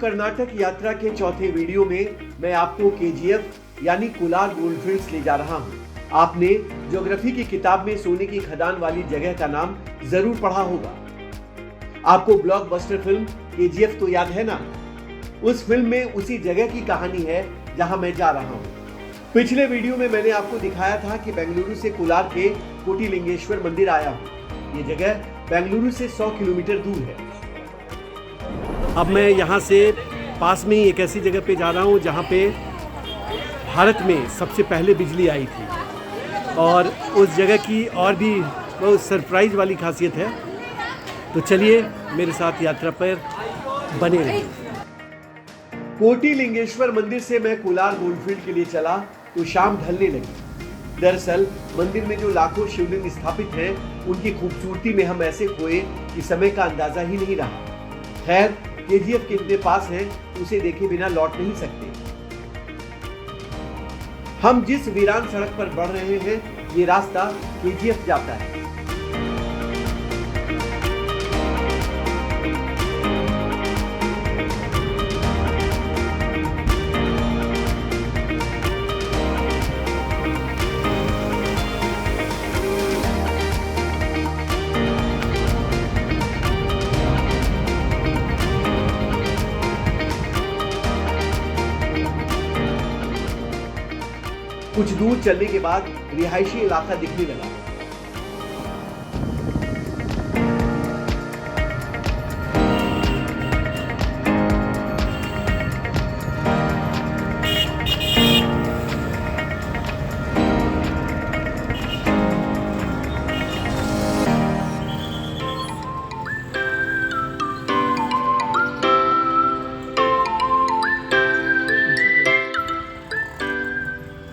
कर्नाटक यात्रा के चौथे वीडियो में मैं आपको केजीएफ यानी कोलार गोल्डफील्ड्स ले जा रहा हूँ। आपने ज्योग्राफी की किताब में सोने की खदान वाली जगह का नाम जरूर पढ़ा होगा। आपको ब्लॉकबस्टर फिल्म केजीएफ तो याद है ना? उस फिल्म में उसी जगह की कहानी है जहां मैं जा रहा हूं। पिछले वीडियो में मैंने आपको दिखाया था कि बेंगलुरु से कोलार के कोटिलिंगेश्वर मंदिर आया हूं। ये जगह बेंगलुरु से 100 किलोमीटर दूर है। अब मैं यहाँ से पास में ही एक ऐसी जगह पे जा रहा हूँ जहाँ पे भारत में सबसे पहले बिजली आई थी, और उस जगह की और भी बहुत सरप्राइज वाली खासियत है। तो चलिए मेरे साथ यात्रा पर बने रहिए। कोटिलिंगेश्वर मंदिर से मैं कोलार गोल्डफील्ड के लिए चला तो शाम ढलने लगी। दरअसल मंदिर में जो लाखों शिवलिंग स्थापित हैं, उनकी खूबसूरती में हम ऐसे खोए कि समय का अंदाजा ही नहीं रहा। खैर, केजीएफ के इतने पास है, उसे देखे बिना लौट नहीं सकते। हम जिस वीरान सड़क पर बढ़ रहे हैं, ये रास्ता केजीएफ जाता है। कुछ दूर चलने के बाद रिहायशी इलाका दिखने लगा।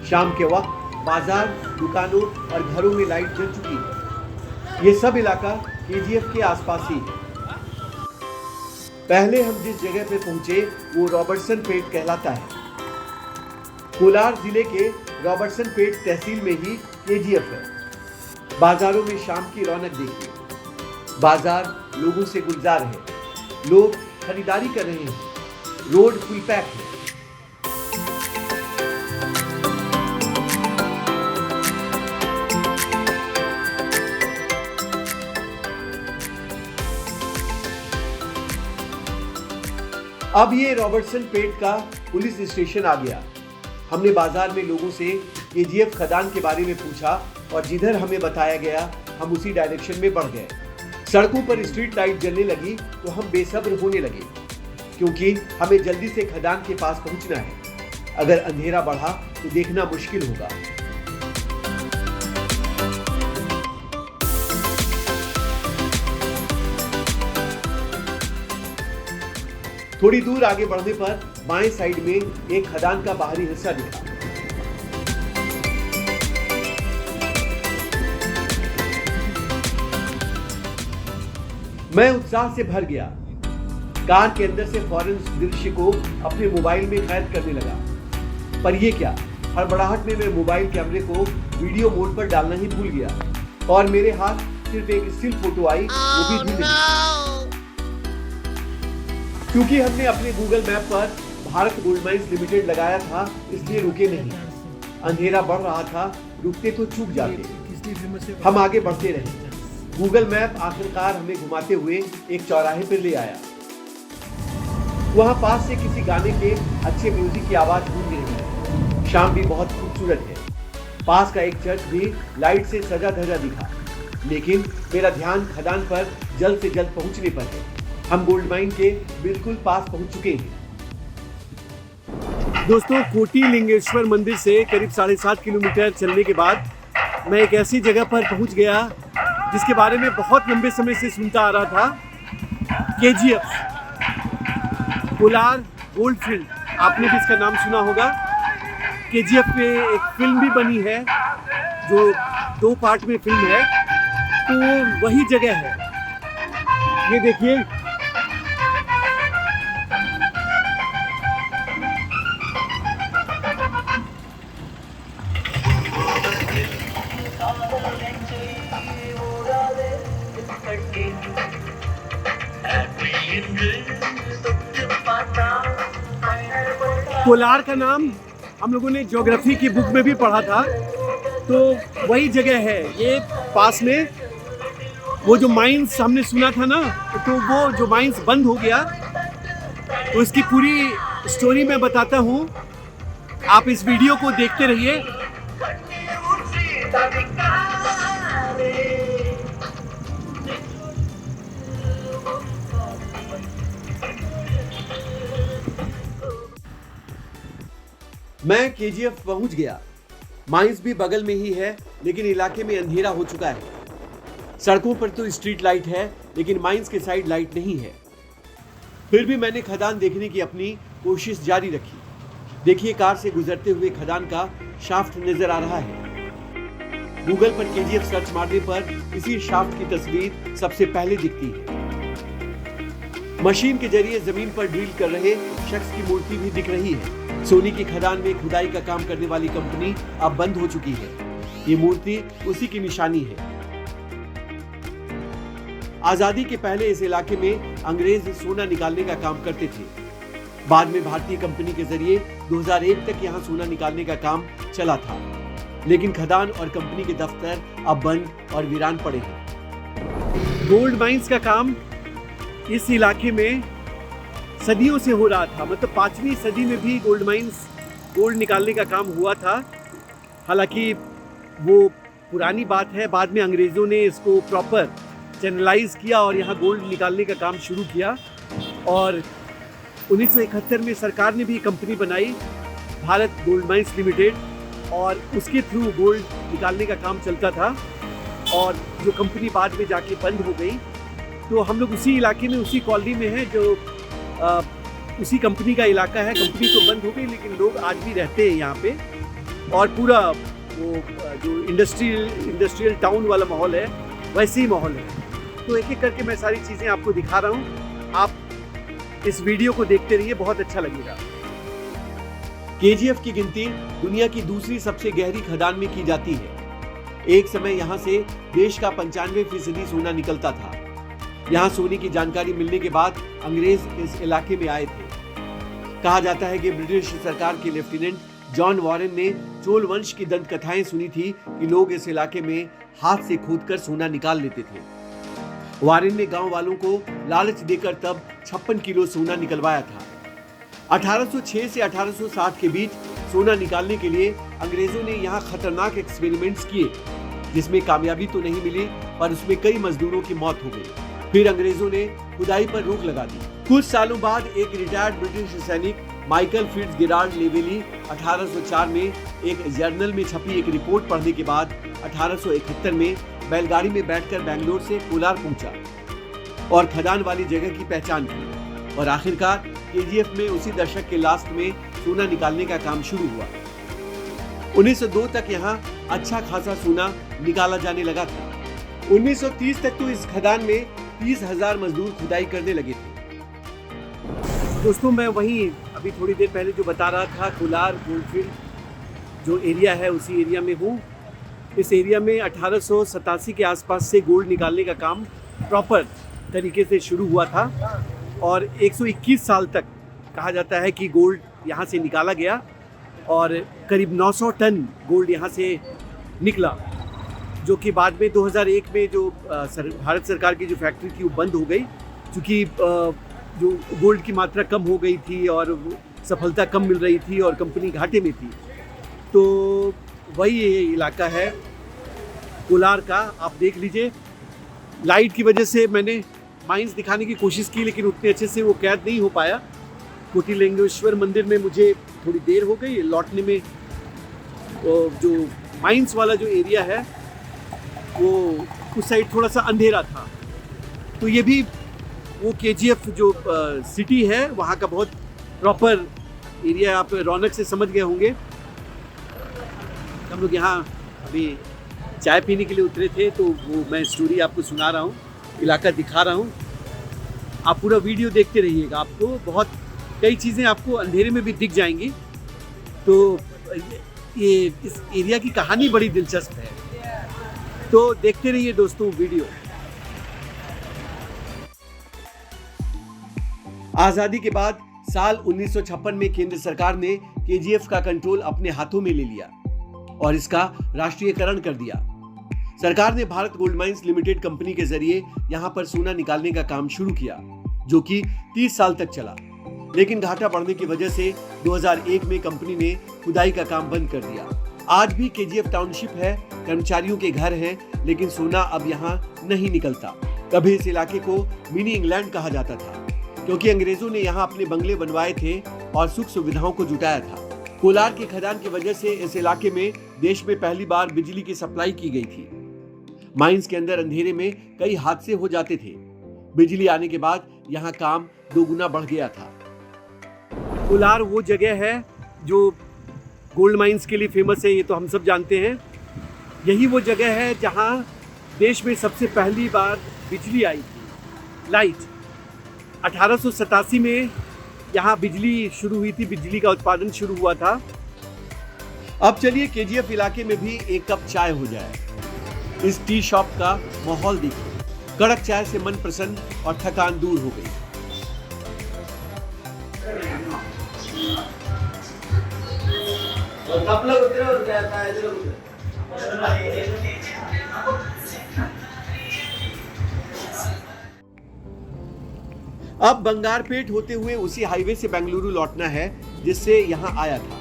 शाम के वक्त बाजार, दुकानों और घरों में लाइट जल चुकी है। ये सब इलाका केजीएफ के आसपास ही है। पहले हम जिस जगह पे पहुंचे वो रॉबर्टसन पेट कहलाता है। कोलार जिले के रॉबर्टसन पेट तहसील में ही केजीएफ है। बाजारों में शाम की रौनक देखिए। बाजार लोगों से गुलजार है। लोग खरीदारी कर रहे हैं। रोड फुल पैक है। अब ये रॉबर्टसन पेट का पुलिस स्टेशन आ गया। हमने बाजार में लोगों से केजीएफ खदान के बारे में पूछा और जिधर हमें बताया गया हम उसी डायरेक्शन में बढ़ गए। सड़कों पर स्ट्रीट लाइट जलने लगी तो हम बेसब्र होने लगे, क्योंकि हमें जल्दी से खदान के पास पहुंचना है। अगर अंधेरा बढ़ा तो देखना मुश्किल होगा। थोड़ी दूर आगे बढ़ने पर बाएं साइड में एक खदान का बाहरी हिस्सा दिखा। मैं उत्साह से भर गया। कार के अंदर से फौरन उस दृश्य को अपने मोबाइल में कैद करने लगा। पर यह क्या, हड़बड़ाहट में मैं मोबाइल कैमरे को वीडियो मोड पर डालना ही भूल गया और मेरे हाथ सिर्फ एक स्टिल फोटो आई, वो भी धुंधली। क्योंकि हमने अपने गूगल मैप पर भारत गोल्ड माइंस लिमिटेड लगाया था, इसलिए रुके नहीं। अंधेरा बढ़ रहा था, रुकते तो चूक जाते। हम आगे बढ़ते रहे। गूगल मैप आखिरकार हमें घुमाते हुए एक चौराहे पर ले आया। वहां पास से किसी गाने के अच्छे म्यूजिक की आवाज गूंज रही है। शाम भी बहुत खूबसूरत है। पास का एक चर्च भी लाइट से सजा धजा दिखा, लेकिन मेरा ध्यान खदान पर जल्द से जल्द पहुंचने पर है। हम गोल्ड माइन के बिल्कुल पास पहुंच चुके हैं। दोस्तों, कोटिलिंगेश्वर मंदिर से करीब 7.5 किलोमीटर चलने के बाद मैं एक ऐसी जगह पर पहुंच गया जिसके बारे में बहुत लंबे समय से सुनता आ रहा था। केजीएफ, कोलार गोल्डफील्ड, आपने भी इसका नाम सुना होगा। केजीएफ पे एक फिल्म भी बनी है जो 2 पार्ट में फिल्म है, तो वही जगह है। ये देखिए, कोलार का नाम हम लोगों ने ज्योग्राफी की बुक में भी पढ़ा था, तो वही जगह है ये पास में। वो जो माइंस हमने सुना था ना, तो वो जो माइंस बंद हो गया, तो इसकी पूरी स्टोरी मैं बताता हूँ। आप इस वीडियो को देखते रहिए। मैं केजीएफ पहुंच गया। माइंस भी बगल में ही है, लेकिन इलाके में अंधेरा हो चुका है। सड़कों पर तो स्ट्रीट लाइट है, लेकिन माइंस के साइड लाइट नहीं है। फिर भी मैंने खदान देखने की अपनी कोशिश जारी रखी। देखिए, कार से गुजरते हुए खदान का शाफ्ट नजर आ रहा है। गूगल पर केजीएफ सर्च मारने पर इसी शाफ्ट की तस्वीर सबसे पहले दिखती है। मशीन के जरिए जमीन पर ड्रिल कर रहे शख्स की मूर्ति भी दिख रही है। सोने की खदान में खुदाई का काम करने वाली कंपनी अब बंद हो चुकी है। ये मूर्ति उसी की निशानी है। आजादी के पहले इस इलाके में अंग्रेज सोना निकालने का काम करते थे। बाद में भारतीय कंपनी के जरिए 2001 तक यहाँ सोना निकालने का काम चला था, लेकिन खदान और कंपनी के दफ्तर अब बंद और वीरान पड़े हैं। गोल्ड माइंस का काम इस इलाके में सदियों से हो रहा था। मतलब 5वीं सदी में भी गोल्ड माइंस, गोल्ड निकालने का काम हुआ था। हालांकि वो पुरानी बात है, बाद में अंग्रेज़ों ने इसको प्रॉपर चैनलाइज किया और यहाँ गोल्ड निकालने का काम शुरू किया। और 1971 में सरकार ने भी कंपनी बनाई, भारत गोल्ड माइंस लिमिटेड, और उसके थ्रू गोल्ड निकालने का काम चलता था। और जो कंपनी बाद में जाके बंद हो गई, तो हम लोग उसी इलाके में, उसी कॉलोनी में हैं जो उसी कंपनी का इलाका है। कंपनी तो बंद हो गई, लेकिन लोग आज भी रहते हैं यहाँ पे। और पूरा वो जो इंडस्ट्रियल टाउन वाला माहौल है, वैसे ही माहौल है। तो एक एक करके मैं सारी चीज़ें आपको दिखा रहा हूँ। आप इस वीडियो को देखते रहिए, बहुत अच्छा लगेगा। केजीएफ की गिनती दुनिया की दूसरी सबसे गहरी खदान में की जाती है। एक समय यहाँ से देश का 95% सोना निकलता था। यहाँ सोने की जानकारी मिलने के बाद अंग्रेज इस इलाके में आए थे। कहा जाता है कि ब्रिटिश सरकार के लेफ्टिनेंट जॉन वॉरेन ने चोल वंश की दंत कथाएं सुनी थी कि लोग इस इलाके में हाथ से खोदकर सोना निकाल लेते थे। वॉरेन ने गांव वालों को लालच देकर तब 56 किलो सोना निकलवाया था। 1806 से 1860 के बीच सोना निकालने के लिए अंग्रेजों ने यहाँ खतरनाक एक्सपेरिमेंट्स किए, जिसमें कामयाबी तो नहीं मिली, पर उसमें कई मजदूरों की मौत हो गई। फिर अंग्रेजों ने खुदाई पर रोक लगा दी। कुछ सालों बाद एक रिटायर्ड ब्रिटिश सैनिक माइकल फिट्जगेराल्ड लेवेली 1804 में एक जर्नल में छपी एक रिपोर्ट पढ़ने के बाद 1871 में बैलगाड़ी में बैठकर बेंगलोर से कोलार पहुंचा और खदान वाली जगह की पहचान की। और आखिरकार केजीएफ में उसी दशक के लास्ट में सोना निकालने का काम शुरू हुआ। 1902 तक यहाँ अच्छा खासा सोना निकाला जाने लगा था। 1930 तक तो इस खदान में 30,000 मजदूर खुदाई करने लगे थे। दोस्तों, मैं वहीं अभी थोड़ी देर पहले जो बता रहा था, कोलार गोल्डफील्ड जो एरिया है, उसी एरिया में हूँ। इस एरिया में 1887 के आसपास से गोल्ड निकालने का काम प्रॉपर तरीके से शुरू हुआ था और 121 साल तक कहा जाता है कि गोल्ड यहाँ से निकाला गया और करीब 900 टन गोल्ड यहाँ से निकला, जो कि बाद में 2001 में जो भारत सरकार की जो फैक्ट्री थी वो बंद हो गई, क्योंकि जो गोल्ड की मात्रा कम हो गई थी और सफलता कम मिल रही थी और कंपनी घाटे में थी। तो वही ये इलाका है कोलार का, आप देख लीजिए। लाइट की वजह से मैंने माइंस दिखाने की कोशिश की, लेकिन उतने अच्छे से वो कैद नहीं हो पाया। कोटिलिंगेश्वर मंदिर में मुझे थोड़ी देर हो गई लौटने में। जो माइंस वाला जो एरिया है वो उस साइड थोड़ा सा अंधेरा था। तो ये भी वो केजीएफ जो सिटी है वहाँ का बहुत प्रॉपर एरिया, आप रौनक से समझ गए होंगे। हम लोग यहाँ अभी चाय पीने के लिए उतरे थे, तो वो मैं स्टोरी आपको सुना रहा हूँ, इलाका दिखा रहा हूँ। आप पूरा वीडियो देखते रहिएगा, आपको बहुत कई चीज़ें आपको अंधेरे में भी दिख जाएंगी। तो ये इस एरिया की कहानी बड़ी दिलचस्प है, तो देखते रहिए दोस्तों वीडियो। आज़ादी के बाद साल 1956 में केंद्र सरकार ने केजीएफ का कंट्रोल अपने हाथों में ले लिया और इसका राष्ट्रीयकरण कर दिया। सरकार ने Bharat gold mines limited company के जरिए यहां पर सोना निकालने का काम शुरू किया, जो कि 30 साल तक चला। लेकिन घाटा बढ़ने की वजह से 2001 में कंपनी ने खुदाई का काम बंद कर दिया। आज भी केजीएफ टाउनशिप है, कर्मचारियों के घर हैं, लेकिन सोना अब यहाँ नहीं निकलता। कभी इस इलाके को मिनी इंग्लैंड कहा जाता था, क्योंकि अंग्रेजों ने यहाँ अपने बंगले बनवाए थे और सुख सुविधाओं को जुटाया था। कोलार की खदान की वजह से इस इलाके में देश में पहली बार बिजली की सप्लाई की गई थी। माइंस के अंदर अंधेरे में कई हादसे हो जाते थे। बिजली आने के बाद यहाँ काम दोगुना बढ़ गया था। कोलार वो जगह है जो गोल्ड माइंस के लिए फेमस है, ये तो हम सब जानते हैं। यही वो जगह है जहाँ देश में सबसे पहली बार बिजली आई थी, लाइट। 1887 में यहाँ बिजली शुरू हुई थी, बिजली का उत्पादन शुरू हुआ था। अब चलिए केजीएफ इलाके में भी एक कप चाय हो जाए। इस टी शॉप का माहौल देखिए, कड़क चाय से मन प्रसन्न और थकान दूर हो गई। अब बंगारपेट होते हुए उसी हाईवे से बेंगलुरु लौटना है जिससे यहां आया था।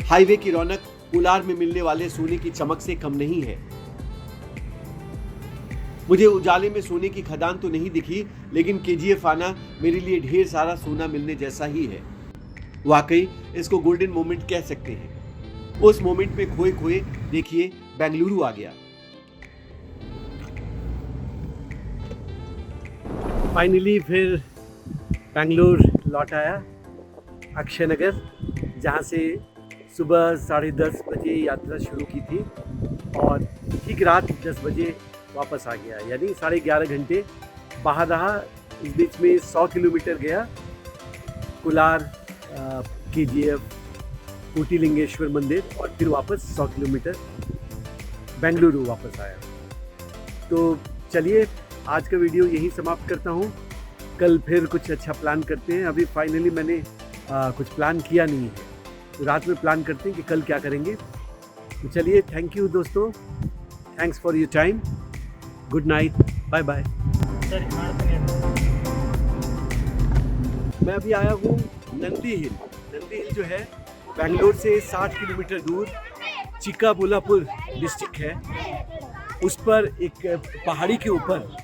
हाईवे की रौनक कोलार में मिलने वाले सोने की चमक से कम नहीं है। मुझे उजाले में सोने की खदान तो नहीं दिखी, लेकिन केजीएफ आना मेरे लिए ढेर सारा सोना मिलने जैसा ही है। वाकई इसको गोल्डन मोमेंट कह सकते हैं। उस मोमेंट में खोए खोए देखिए बेंगलुरु आ गया। फाइनली फिर बेंगलुरु लौट आया, अक्षय नगर, जहाँ से सुबह 10:30 बजे यात्रा शुरू की थी और ठीक रात 10 बजे वापस आ गया। यानी 11.5 घंटे बाहर रहा। इस बीच में 100 किलोमीटर गया, कोलार, केजीएफ, कोटिलिंगेश्वर मंदिर, और फिर वापस 100 किलोमीटर बेंगलुरु वापस आया। तो चलिए आज का वीडियो यही समाप्त करता हूँ। कल फिर कुछ अच्छा प्लान करते हैं। अभी फाइनली मैंने कुछ प्लान किया नहीं है, तो रात में प्लान करते हैं कि कल क्या करेंगे। तो चलिए, थैंक यू दोस्तों, thanks for your time, good night, bye bye. मैं अभी आया हूँ नंदी हिल। नंदी हिल जो है बेंगलोर से 60 किलोमीटर दूर चिक्काबुलापुर डिस्ट्रिक्ट है। उस पर एक पहाड़ी के ऊपर